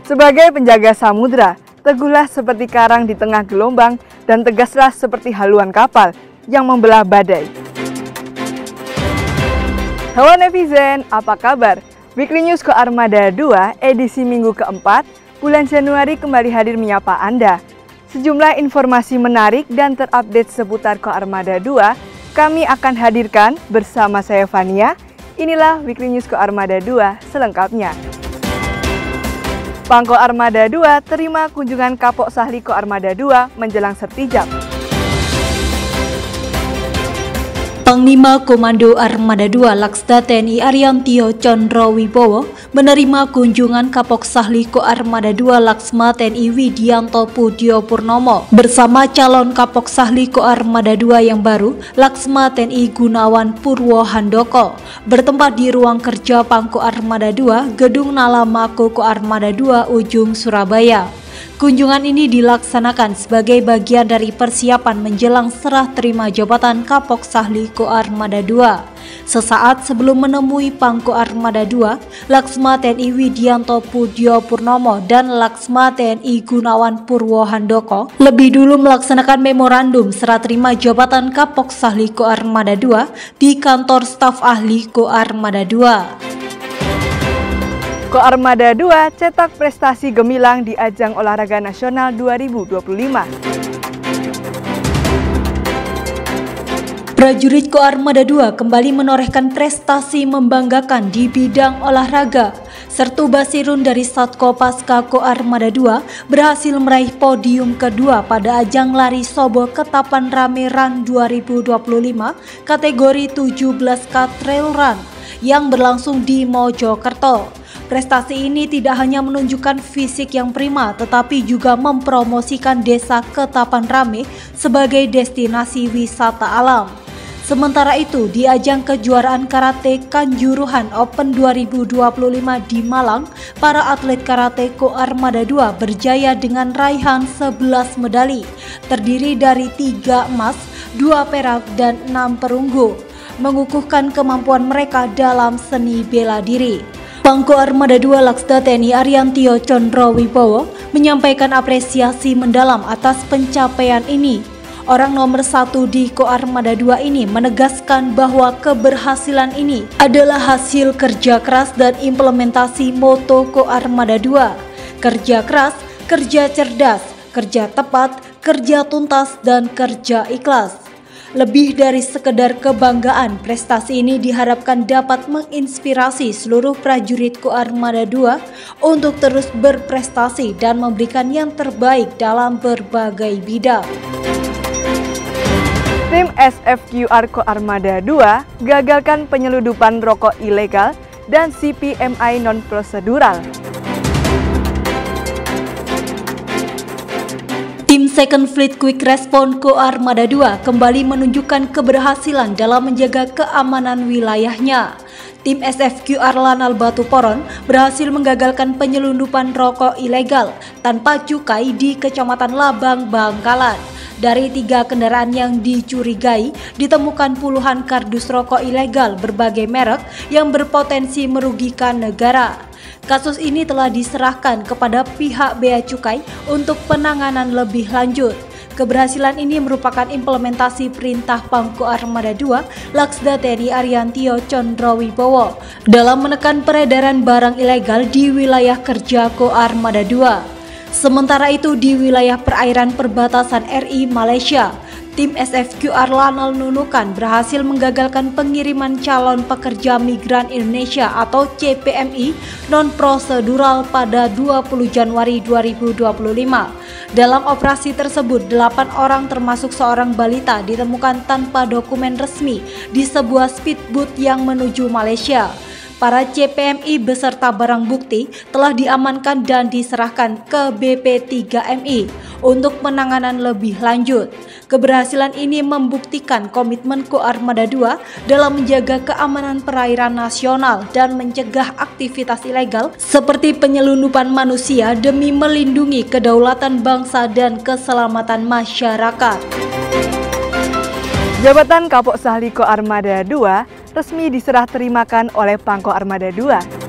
Sebagai penjaga samudra, teguhlah seperti karang di tengah gelombang dan tegaslah seperti haluan kapal yang membelah badai. Halo netizen, apa kabar? Weekly News Koarmada 2 edisi minggu keempat, bulan Januari kembali hadir menyapa Anda. Sejumlah informasi menarik dan terupdate seputar Koarmada 2 kami akan hadirkan bersama saya Fania. Inilah Weekly News Koarmada 2 selengkapnya. Pangko Armada 2 terima kunjungan Kapok Sahli Koarmada 2 menjelang sertijab. Panglima Komando Armada 2 Laksda TNI Ariantio Condro Wibowo menerima kunjungan Kapok Sahli Koarmada 2 Laksma TNI Widianto Pudyo Purnomo bersama calon Kapok Sahli Koarmada 2 yang baru Laksma TNI Gunawan Purwo Handoko bertempat di ruang kerja Pangko Armada 2 Gedung Nala Mako Koarmada 2 Ujung Surabaya. Kunjungan ini dilaksanakan sebagai bagian dari persiapan menjelang serah terima jabatan Kapok Sahli Koarmada 2. Sesaat sebelum menemui Pangko Armada 2, Laksma TNI Widianto Pudyo Purnomo dan Laksma TNI Gunawan Purwo Handoko lebih dulu melaksanakan memorandum serah terima jabatan Kapok Sahli Koarmada 2 di kantor staf ahli Koarmada 2. Koarmada 2 cetak prestasi gemilang di Ajang Olahraga Nasional 2025. Prajurit Koarmada 2 kembali menorehkan prestasi membanggakan di bidang olahraga. Sertu Basirun dari Satko Paska Koarmada 2 berhasil meraih podium kedua pada ajang lari Sobo Ketapan Rame Run 2025 kategori 17K Trail Run yang berlangsung di Mojokerto. Prestasi ini tidak hanya menunjukkan fisik yang prima, tetapi juga mempromosikan desa Ketapan Rame sebagai destinasi wisata alam. Sementara itu, di ajang kejuaraan karate Kanjuruhan Open 2025 di Malang, para atlet karate Koarmada 2 berjaya dengan raihan 11 medali, terdiri dari 3 emas, 2 perak, dan 6 perunggu, mengukuhkan kemampuan mereka dalam seni bela diri. Pangko Armada 2 Laksda TNI Ariantio Condro Wibowo menyampaikan apresiasi mendalam atas pencapaian ini. Orang nomor 1 di Koarmada 2 ini menegaskan bahwa keberhasilan ini adalah hasil kerja keras dan implementasi moto Koarmada 2. Kerja keras, kerja cerdas, kerja tepat, kerja tuntas, dan kerja ikhlas. Lebih dari sekedar kebanggaan, prestasi ini diharapkan dapat menginspirasi seluruh prajurit Koarmada 2 untuk terus berprestasi dan memberikan yang terbaik dalam berbagai bidang. Tim SFQR Koarmada 2 gagalkan penyeludupan rokok ilegal dan CPMI non-prosedural. Tim Second Fleet Quick Response Koarmada 2 kembali menunjukkan keberhasilan dalam menjaga keamanan wilayahnya. Tim SFQR Lanal Batu Poron berhasil menggagalkan penyelundupan rokok ilegal tanpa cukai di Kecamatan Labang, Bangkalan. Dari 3 kendaraan yang dicurigai, ditemukan puluhan kardus rokok ilegal berbagai merek yang berpotensi merugikan negara. Kasus ini telah diserahkan kepada pihak Bea Cukai untuk penanganan lebih lanjut. Keberhasilan ini merupakan implementasi perintah Pangko Armada 2 Laksda TNI Ariantio Condro Wibowo dalam menekan peredaran barang ilegal di wilayah kerja Koarmada 2. Sementara itu di wilayah perairan perbatasan RI Malaysia, tim SFQR Lanal Nunukan berhasil menggagalkan pengiriman calon pekerja migran Indonesia atau CPMI non-prosedural pada 20 Januari 2025. Dalam operasi tersebut, 8 orang termasuk seorang balita ditemukan tanpa dokumen resmi di sebuah speedboat yang menuju Malaysia. Para CPMI beserta barang bukti telah diamankan dan diserahkan ke BP3MI untuk penanganan lebih lanjut. Keberhasilan ini membuktikan komitmen Koarmada 2 dalam menjaga keamanan perairan nasional dan mencegah aktivitas ilegal seperti penyelundupan manusia demi melindungi kedaulatan bangsa dan keselamatan masyarakat. Jabatan Kapok Sahli Koarmada 2 resmi diserah terimakan oleh Pangko Armada 2.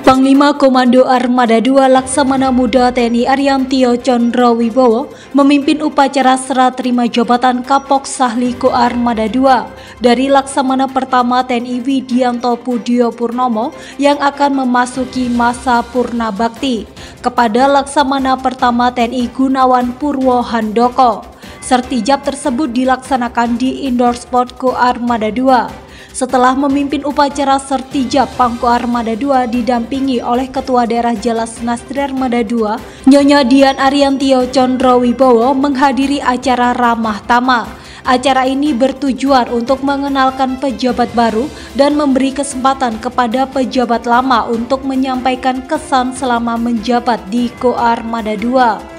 Panglima Komando Armada II Laksamana Muda TNI Ariantio Condro Wibowo memimpin upacara serah terima jabatan Kapok Sahli Koarmada II dari Laksamana Pertama TNI Widianto Pudio Purnomo yang akan memasuki masa purna bakti kepada Laksamana Pertama TNI Gunawan Purwo Handoko. Sertijab tersebut dilaksanakan di Indoor Sport Koarmada II. Setelah memimpin upacara sertijab, Pangko Armada II didampingi oleh Ketua Daerah Jalas Nastri Armada II, Nyonya Dian Ariantio Condro Wibowo menghadiri acara Ramah Tama. Acara ini bertujuan untuk mengenalkan pejabat baru dan memberi kesempatan kepada pejabat lama untuk menyampaikan kesan selama menjabat di Koarmada II.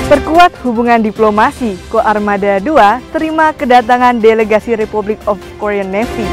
Perkuat hubungan diplomasi, Koarmada II terima kedatangan delegasi Republic of Korean Navy.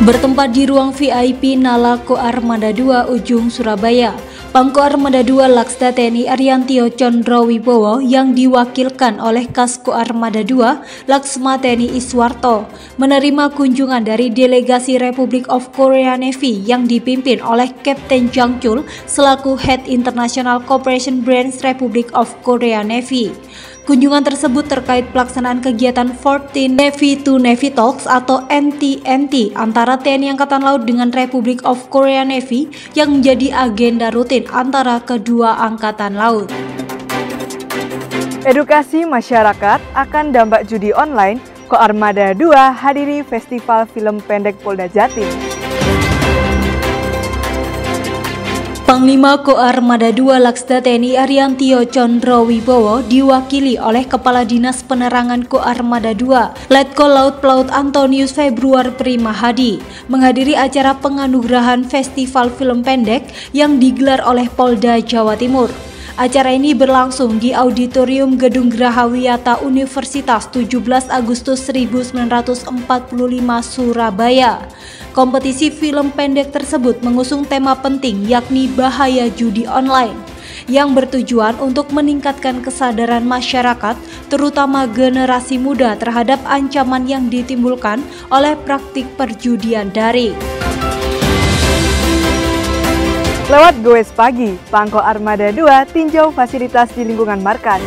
Bertempat di ruang VIP Nala Koarmada II Ujung Surabaya, Pangko Armada II Laksda TNI Ariantio Condro Wibowo yang diwakilkan oleh Kasko Armada II Laksma TNI Iswarto menerima kunjungan dari delegasi Republic of Korea Navy yang dipimpin oleh Kapten Jang Chul selaku Head International Cooperation Branch Republic of Korea Navy. Kunjungan tersebut terkait pelaksanaan kegiatan 14 Navy to Navy Talks atau NTNT antara TNI Angkatan Laut dengan Republic of Korea Navy yang menjadi agenda rutin antara kedua angkatan laut. Edukasi masyarakat akan dampak judi online, Koarmada II hadiri Festival Film Pendek Polda Jatim. Panglima Koarmada II Laksda TNI Ariantio Condro Wibowo diwakili oleh Kepala Dinas Penerangan Koarmada II Letkol Laut Pelaut Antonius Februar Primahadi menghadiri acara penganugerahan Festival Film Pendek yang digelar oleh Polda Jawa Timur. Acara ini berlangsung di Auditorium Gedung Geraha Wiyata Universitas 17 Agustus 1945 Surabaya. Kompetisi film pendek tersebut mengusung tema penting yakni bahaya judi online yang bertujuan untuk meningkatkan kesadaran masyarakat terutama generasi muda terhadap ancaman yang ditimbulkan oleh praktik perjudian daring. Lewat Goes Pagi, Pangko Armada II tinjau fasilitas di lingkungan markas.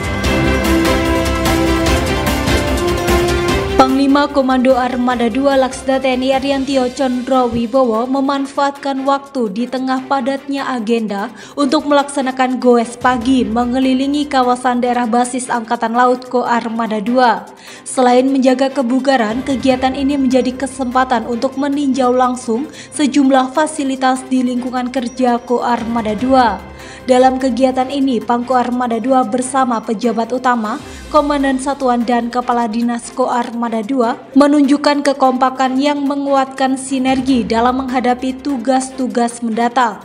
Panglima Komando Armada II Laksda TNI Ariantio Condro Wibowo memanfaatkan waktu di tengah padatnya agenda untuk melaksanakan Goes Pagi mengelilingi kawasan daerah basis Angkatan Laut Koarmada II. Selain menjaga kebugaran, kegiatan ini menjadi kesempatan untuk meninjau langsung sejumlah fasilitas di lingkungan kerja Koarmada II. Dalam kegiatan ini, Pangko Armada II bersama pejabat utama, Komandan Satuan dan Kepala Dinas Koarmada II menunjukkan kekompakan yang menguatkan sinergi dalam menghadapi tugas-tugas mendatang.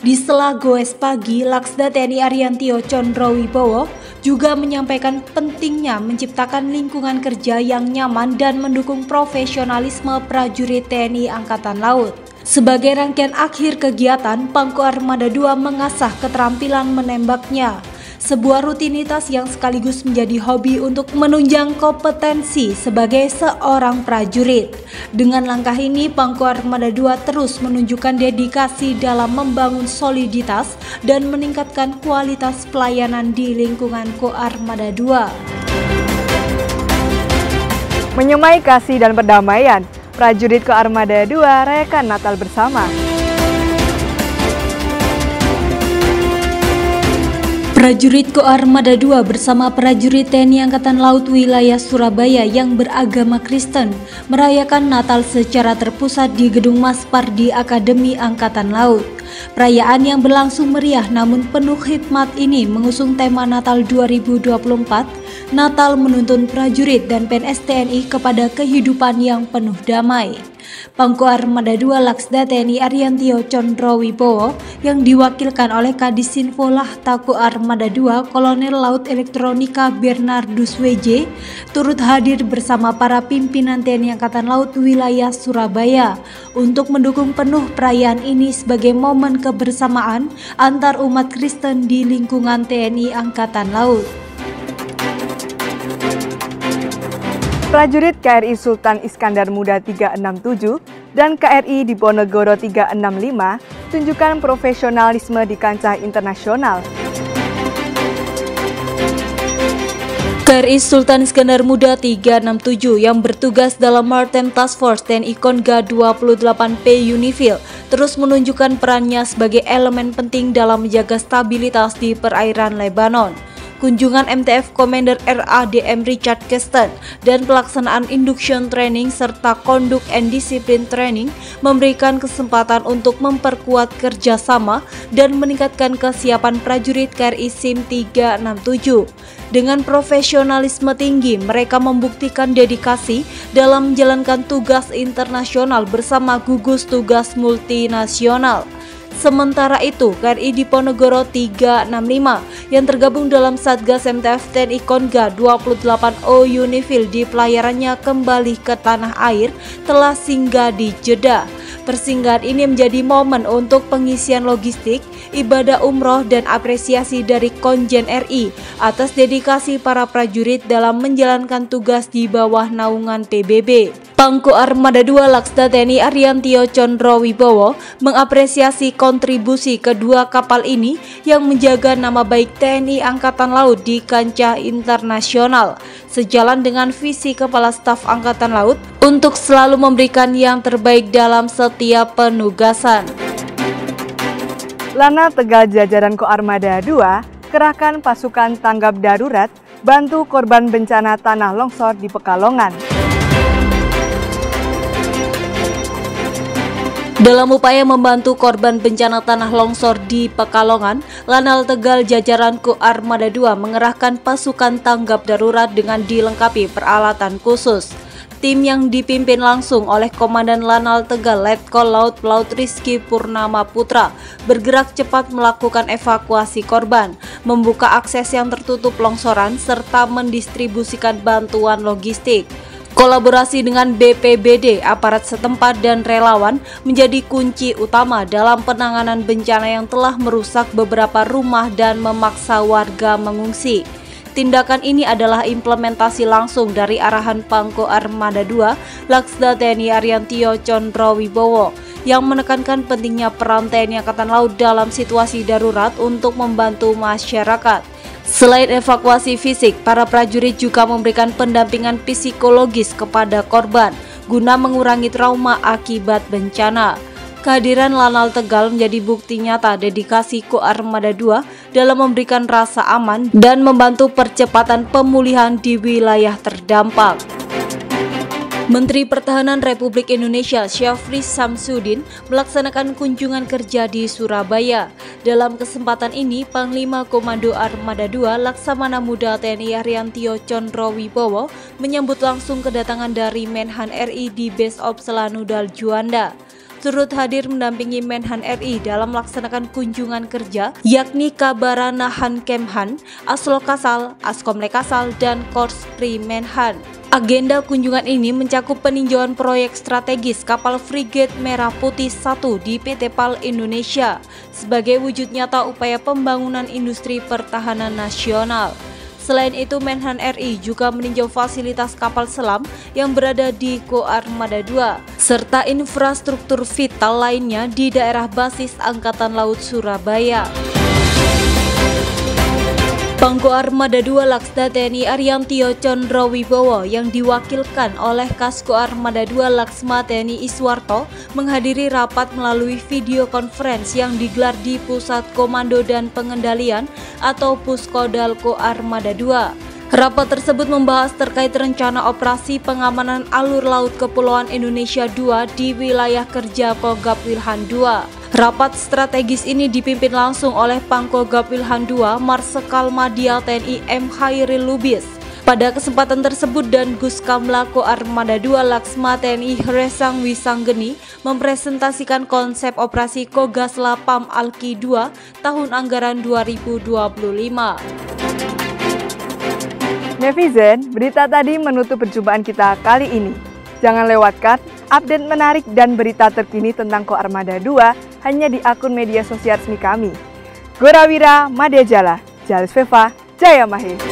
Di sela Goes Pagi, Laksda TNI Ariantio Condro Wibowo juga menyampaikan pentingnya menciptakan lingkungan kerja yang nyaman dan mendukung profesionalisme prajurit TNI Angkatan Laut. Sebagai rangkaian akhir kegiatan, Pangko Armada II mengasah keterampilan menembaknya, sebuah rutinitas yang sekaligus menjadi hobi untuk menunjang kompetensi sebagai seorang prajurit. Dengan langkah ini, Pangko Armada II terus menunjukkan dedikasi dalam membangun soliditas dan meningkatkan kualitas pelayanan di lingkungan Koarmada II. Menyemai kasih dan perdamaian, prajurit Koarmada II rayakan Natal bersama. Prajurit Koarmada II bersama prajurit TNI Angkatan Laut wilayah Surabaya yang beragama Kristen merayakan Natal secara terpusat di Gedung Maspardi Akademi Angkatan Laut. Perayaan yang berlangsung meriah namun penuh hikmat ini mengusung tema Natal 2024, Natal menuntun prajurit dan PNS TNI kepada kehidupan yang penuh damai. Pangko Armada II Laksda TNI Ariantio Condro Wibowo yang diwakilkan oleh Kadisinfo Lahta Koarmada II Kolonel Laut Elektronika Bernardus WJ turut hadir bersama para pimpinan TNI Angkatan Laut wilayah Surabaya untuk mendukung penuh perayaan ini sebagai momen kebersamaan antar umat Kristen di lingkungan TNI Angkatan Laut. Prajurit KRI Sultan Iskandar Muda 367 dan KRI Diponegoro 365 tunjukkan profesionalisme di kancah internasional. KRI Sultan Iskandar Muda 367 yang bertugas dalam Maritime Task Force TNI Konga 28P Unifil terus menunjukkan perannya sebagai elemen penting dalam menjaga stabilitas di perairan Lebanon. Kunjungan MTF Commander RADM Richard Keston dan pelaksanaan induction training serta conduct and discipline training memberikan kesempatan untuk memperkuat kerjasama dan meningkatkan kesiapan prajurit KRI SIM 367. Dengan profesionalisme tinggi, mereka membuktikan dedikasi dalam menjalankan tugas internasional bersama gugus tugas multinasional. Sementara itu, KRI Diponegoro 365 yang tergabung dalam Satgas MTF TNI Konga 28O Unifil di pelayarannya kembali ke tanah air telah singgah di Jeddah. Persinggahan ini menjadi momen untuk pengisian logistik, ibadah umroh dan apresiasi dari Konjen RI atas dedikasi para prajurit dalam menjalankan tugas di bawah naungan PBB. Pangko Armada 2 Laksda TNI Ariantio Condrowibowo mengapresiasi kontribusi kedua kapal ini yang menjaga nama baik TNI Angkatan Laut di kancah internasional, sejalan dengan visi Kepala Staf Angkatan Laut untuk selalu memberikan yang terbaik dalam setiap penugasan. Lanal Tegal jajaran Koarmada 2 kerahkan pasukan tanggap darurat bantu korban bencana tanah longsor di Pekalongan. Dalam upaya membantu korban bencana tanah longsor di Pekalongan, Lanal Tegal jajaran Koarmada 2 mengerahkan pasukan tanggap darurat dengan dilengkapi peralatan khusus. Tim yang dipimpin langsung oleh Komandan Lanal Tegal Letkol Laut Pelaut Rizky Purnama Putra bergerak cepat melakukan evakuasi korban, membuka akses yang tertutup longsoran, serta mendistribusikan bantuan logistik. Kolaborasi dengan BPBD, aparat setempat dan relawan menjadi kunci utama dalam penanganan bencana yang telah merusak beberapa rumah dan memaksa warga mengungsi. Tindakan ini adalah implementasi langsung dari arahan Pangko Armada 2 Laksda TNI Ariantio Condrowibowo yang menekankan pentingnya peran TNI Angkatan Laut dalam situasi darurat untuk membantu masyarakat. Selain evakuasi fisik, para prajurit juga memberikan pendampingan psikologis kepada korban guna mengurangi trauma akibat bencana. Kehadiran Lanal Tegal menjadi bukti nyata dedikasi Koarmada 2 dalam memberikan rasa aman dan membantu percepatan pemulihan di wilayah terdampak. Menteri Pertahanan Republik Indonesia Syafri Samsudin melaksanakan kunjungan kerja di Surabaya. Dalam kesempatan ini, Panglima Komando Armada 2 Laksamana Muda TNI Ariantio Condrowibowo menyambut langsung kedatangan dari Menhan RI di Base of Selanudal Juanda. Turut hadir mendampingi Menhan RI dalam melaksanakan kunjungan kerja, yakni Kabarana Hankemhan, Aslokasal, Askomlekasal, dan Korspri Menhan. Agenda kunjungan ini mencakup peninjauan proyek strategis kapal Frigate Merah Putih 1 di PT PAL Indonesia sebagai wujud nyata upaya pembangunan industri pertahanan nasional. Selain itu, Menhan RI juga meninjau fasilitas kapal selam yang berada di Koarmada 2 serta infrastruktur vital lainnya di daerah basis Angkatan Laut Surabaya. Pangko Armada 2 Laksda TNI Ariantio Condrowibowo yang diwakilkan oleh Kasko Armada 2 Laksma TNI Iswarto menghadiri rapat melalui video conference yang digelar di Pusat Komando dan Pengendalian atau Puskodal Koarmada 2. Rapat tersebut membahas terkait rencana operasi pengamanan alur laut Kepulauan Indonesia II di wilayah kerja Kogab Wilhan II. Rapat strategis ini dipimpin langsung oleh Pangkogab Wilhan II Marsekal Madya TNI M. Khairil Lubis. Pada kesempatan tersebut dan Guskamla Koarmada 2 Laksma TNI Resang Wisanggeni mempresentasikan konsep operasi Kogasla PAM Alki 2 tahun anggaran 2025. Netizen, berita tadi menutup perjumpaan kita kali ini. Jangan lewatkan update menarik dan berita terkini tentang Koarmada 2 hanya di akun media sosial resmi kami. Gorawira Madya Jala, Jalis Veva, Jaya Mahe.